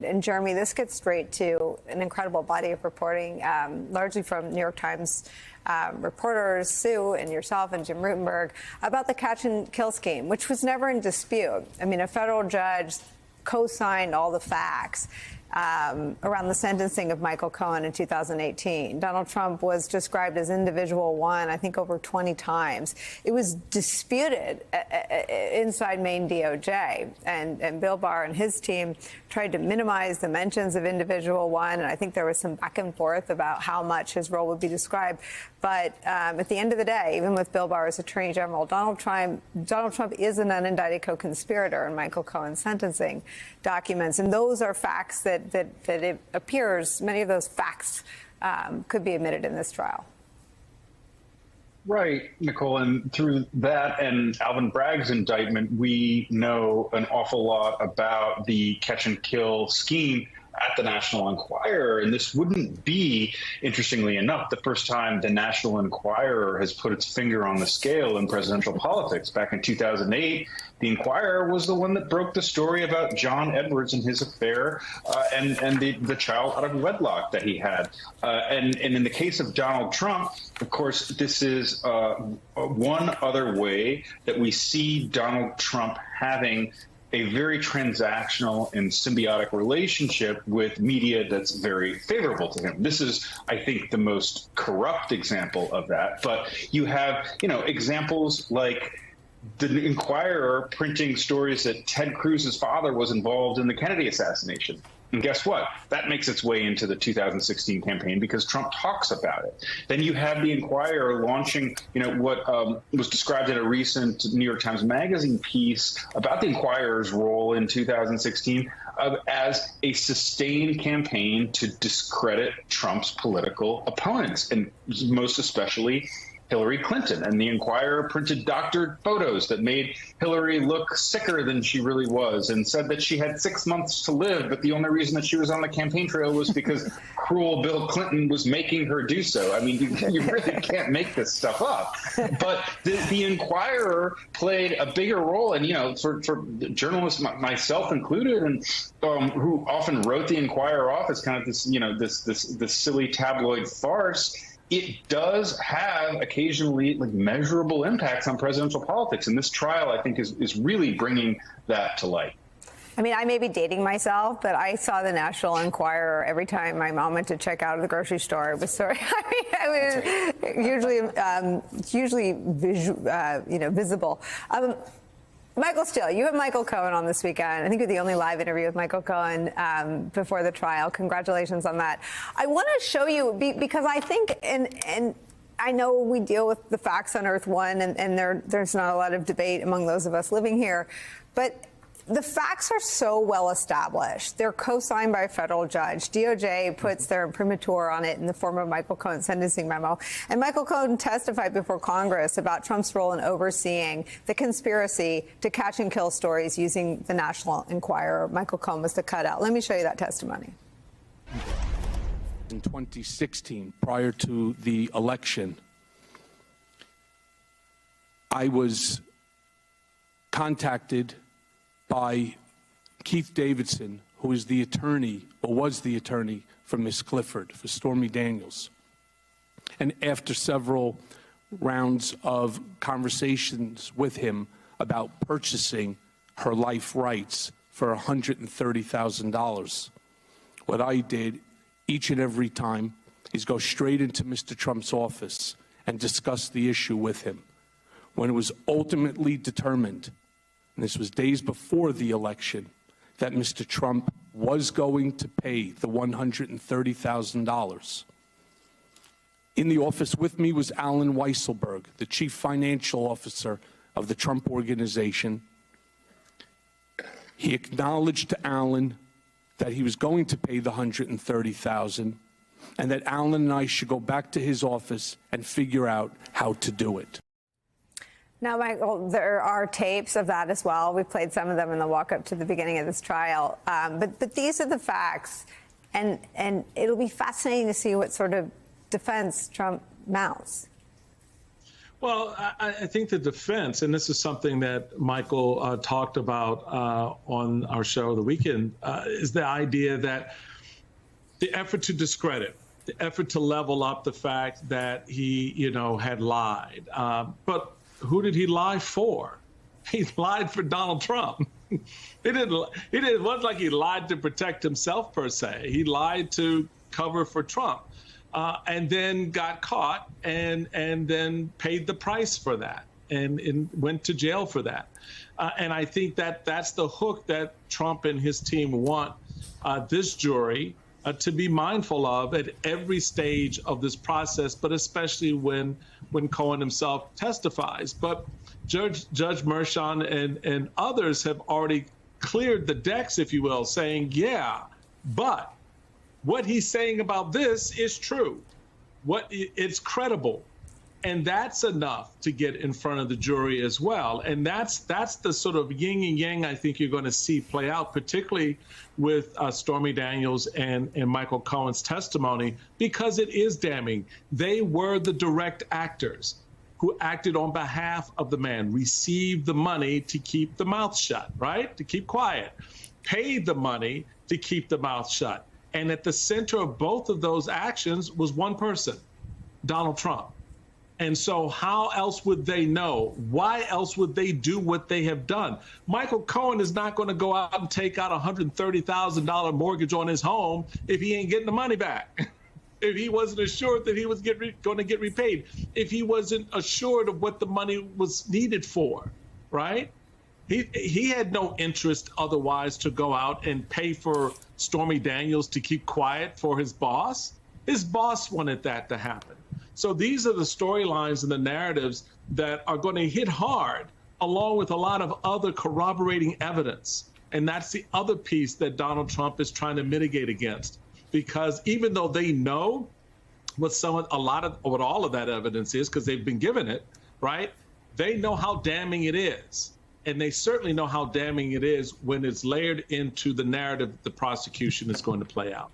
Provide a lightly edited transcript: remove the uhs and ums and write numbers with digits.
And Jeremy, this gets straight to an incredible body of reporting, largely from New York Times reporters, Sue and yourself and Jim Rutenberg, about the catch and kill scheme, which was never in dispute. I mean, a federal judge co-signed all the facts around the sentencing of Michael Cohen in 2018. Donald Trump was described as individual one, I think, over 20 times. It was disputed inside Maine DOJ, and Bill Barr and his team tried to minimize the mentions of individual one, and I think there was some back and forth about how much his role would be described. But at the end of the day, even with Bill Barr as Attorney General, Donald Trump is an unindicted co-conspirator in Michael Cohen's sentencing documents, and those are facts that it appears many of those facts could be admitted in this trial. Right, Nicole, and through that and Alvin Bragg's indictment, we know an awful lot about the catch and kill scheme at the National Enquirer. And this wouldn't be, interestingly enough, the first time the National Enquirer has put its finger on the scale in presidential politics. Back in 2008, the Enquirer was the one that broke the story about John Edwards and his affair and the child out of wedlock that he had. And in the case of Donald Trump, of course, this is one other way that we see Donald Trump having a very transactional and symbiotic relationship with media that's very favorable to him. This is, I think, the most corrupt example of that. But you have, examples like the Enquirer printing stories that Ted Cruz's father was involved in the Kennedy assassination. And guess what? That makes its way into the 2016 campaign because Trump talks about it. Then you have the Enquirer launching, what was described in a recent New York Times Magazine piece about the Enquirer's role in 2016 as a sustained campaign to discredit Trump's political opponents, and most especially Hillary Clinton. And the Enquirer printed doctored photos that made Hillary look sicker than she really was and said that she had 6 months to live, but the only reason that she was on the campaign trail was because cruel Bill Clinton was making her do so. I mean, you really can't make this stuff up. But the Enquirer played a bigger role, and, for journalists, myself included, and who often wrote the Enquirer off as kind of this, this silly tabloid farce, it does have occasionally measurable impacts on presidential politics. And this trial, I think, is really bringing that to light. I mean, I may be dating myself, but I saw the National Enquirer every time my mom went to check out of the grocery store. It was sort of, I mean, usually visible. Michael Steele, you have Michael Cohen on this weekend. I think you're the only live interview with Michael Cohen before the trial. Congratulations on that. I want to show you, because I think, and I know we deal with the facts on Earth One, and there's not a lot of debate among those of us living here, but the facts are so well established. They're co-signed by a federal judge. DOJ puts their imprimatur on it in the form of Michael Cohen's sentencing memo. And Michael Cohen testified before Congress about Trump's role in overseeing the conspiracy to catch and kill stories using the National Enquirer. Michael Cohen was the cutout. Let me show you that testimony. In 2016, prior to the election, I was contacted by Keith Davidson, who is the attorney, or was the attorney for Miss Clifford, for Stormy Daniels. And after several rounds of conversations with him about purchasing her life rights for $130,000, what I did each and every time is go straight into Mr. Trump's office and discuss the issue with him. When it was ultimately determined, and this was days before the election, that Mr. Trump was going to pay the $130,000. In the office with me was Alan Weisselberg, the chief financial officer of the Trump Organization. He acknowledged to Alan that he was going to pay the $130,000, and that Alan and I should go back to his office and figure out how to do it. Now, Michael, there are tapes of that as well. We played some of them in the walk-up to the beginning of this trial. But these are the facts, and it'll be fascinating to see what sort of defense Trump mounts. Well, I think the defense, and this is something that Michael talked about on our show the weekend, is the idea that the effort to discredit, the effort to level up the fact that he, had lied. But who did he lie for? He lied for Donald Trump. It wasn't like he lied to protect himself per se. He lied to cover for Trump. And then got caught and then paid the price for that and went to jail for that. And I think that that's the hook that Trump and his team want this jury to be mindful of at every stage of this process, but especially when Cohen himself testifies. But Judge Merchan and others have already cleared the decks, if you will, saying, yeah, but what he's saying about this is true. It's credible. And that's enough to get in front of the jury as well. And that's the sort of yin and yang I think you're going to see play out, particularly with Stormy Daniels and Michael Cohen's testimony, because it is damning. They were the direct actors who acted on behalf of the man, received the money to keep the mouth shut, right? To keep quiet, paid the money to keep the mouth shut. And at the center of both of those actions was one person, Donald Trump. And so how else would they know? Why else would they do what they have done? Michael Cohen is not going to go out and take out a $130,000 mortgage on his home if he ain't getting the money back. If he wasn't assured that he was going to get repaid. If he wasn't assured of what the money was needed for, right? He had no interest otherwise to go out and pay for Stormy Daniels to keep quiet for his boss. His boss wanted that to happen. So these are the storylines and the narratives that are going to hit hard, along with a lot of other corroborating evidence. And that's the other piece that Donald Trump is trying to mitigate against. Because even though they know what all of that evidence is, because they've been given it, right? They know how damning it is. And they certainly know how damning it is when it's layered into the narrative the prosecution is going to play out.